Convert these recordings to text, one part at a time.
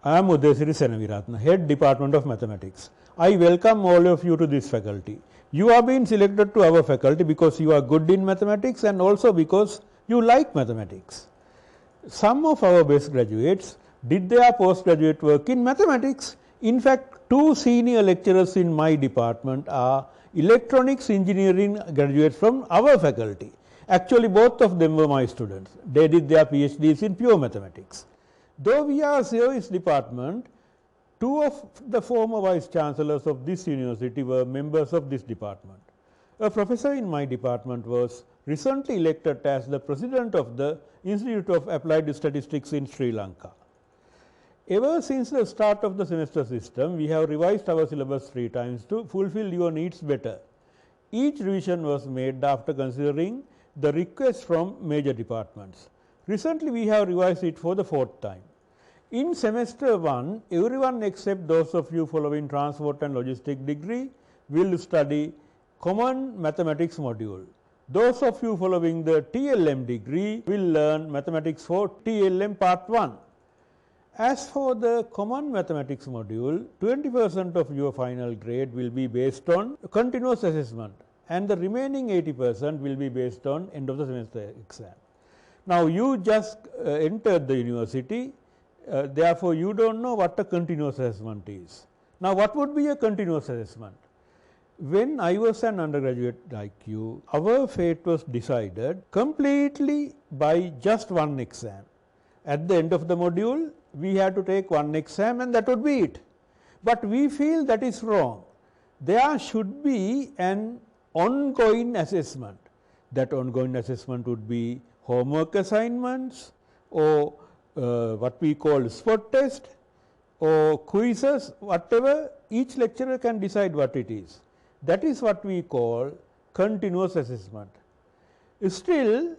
I am Udesiri Senaviratna, Head Department of Mathematics. I welcome all of you to this faculty. You have been selected to our faculty because you are good in mathematics and also because you like mathematics. Some of our best graduates did their postgraduate work in mathematics. In fact, two senior lecturers in my department are electronics engineering graduates from our faculty. Actually, both of them were my students. They did their PhDs in pure mathematics. Though we are a service department, two of the former vice chancellors of this university were members of this department. A professor in my department was recently elected as the president of the Institute of Applied Statistics in Sri Lanka. Ever since the start of the semester system, we have revised our syllabus 3 times to fulfill your needs better. Each revision was made after considering the requests from major departments. Recently, we have revised it for the 4th time. In semester 1, everyone except those of you following transport and logistics degree will study common mathematics module. Those of you following the TLM degree will learn mathematics for TLM part 1. As for the common mathematics module, 20% of your final grade will be based on continuous assessment and the remaining 80% will be based on end of the semester exam. Now, you just entered the university, therefore, you do not know what a continuous assessment is. Now, what would be a continuous assessment? When I was an undergraduate like you, our fate was decided completely by just one exam. At the end of the module, we had to take one exam and that would be it. But we feel that is wrong. There should be an ongoing assessment. That ongoing assessment would be homework assignments or what we call spot test or quizzes, whatever, each lecturer can decide what it is. That is what we call continuous assessment. Still,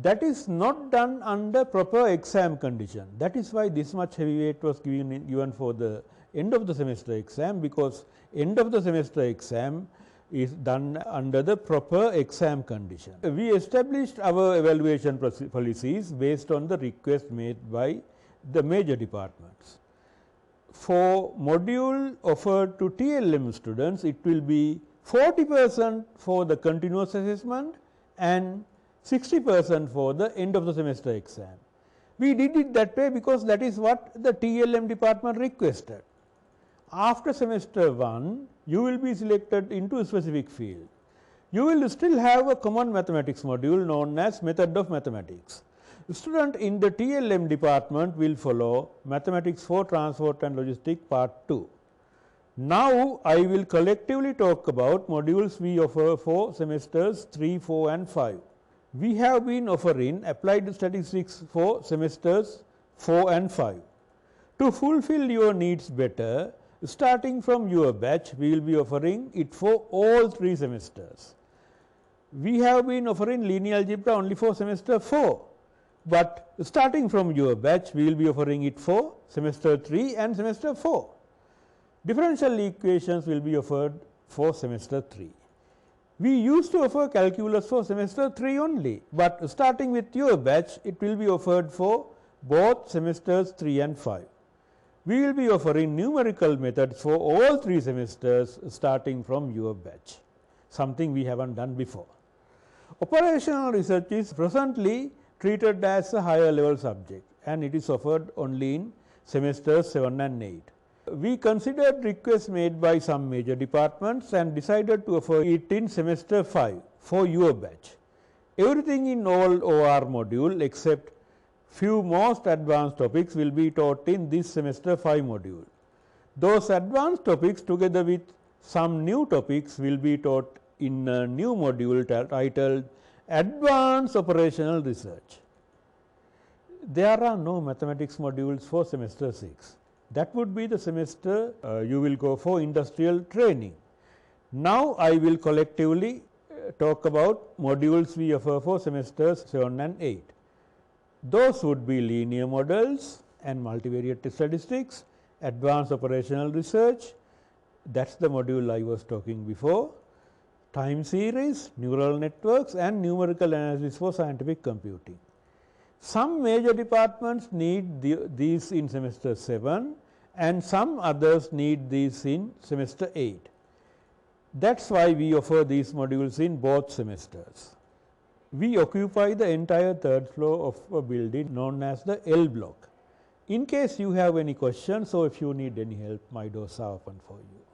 that is not done under proper exam condition. That is why this much heavy weight was given for the end of the semester exam, because end of the semester exam is done under the proper exam condition. We established our evaluation policies based on the request made by the major departments. For module offered to TLM students, it will be 40% for the continuous assessment and 60% for the end of the semester exam. We did it that way because that is what the TLM department requested. After semester 1, you will be selected into a specific field. You will still have a common mathematics module known as method of mathematics. The student in the TLM department will follow mathematics for transport and logistics part 2. Now, I will collectively talk about modules we offer for semesters 3, 4 and 5. We have been offering applied statistics for semesters 4 and 5. To fulfill your needs better, starting from your batch, we will be offering it for all 3 semesters. We have been offering linear algebra only for semester 4, but starting from your batch, we will be offering it for semester 3 and semester 4. Differential equations will be offered for semester 3. We used to offer calculus for semester 3 only, but starting with your batch, it will be offered for both semesters 3 and 5. We will be offering numerical methods for all 3 semesters starting from your batch, something we haven't done before. Operational research is presently treated as a higher level subject and it is offered only in semesters 7 and 8. We considered requests made by some major departments and decided to offer it in semester 5 for your batch. Everything in all OR module except few most advanced topics will be taught in this semester 5 module. Those advanced topics together with some new topics will be taught in a new module titled Advanced Operational Research. There are no mathematics modules for semester 6. That would be the semester you will go for industrial training. Now, I will collectively talk about modules we offer for semesters 7 and 8. Those would be linear models and multivariate statistics, advanced operational research, that is the module I was talking before, time series, neural networks and numerical analysis for scientific computing. Some major departments need these in semester 7 and some others need these in semester 8. That is why we offer these modules in both semesters. We occupy the entire third floor of a building known as the L block. In case you have any questions or if you need any help, my doors are open for you.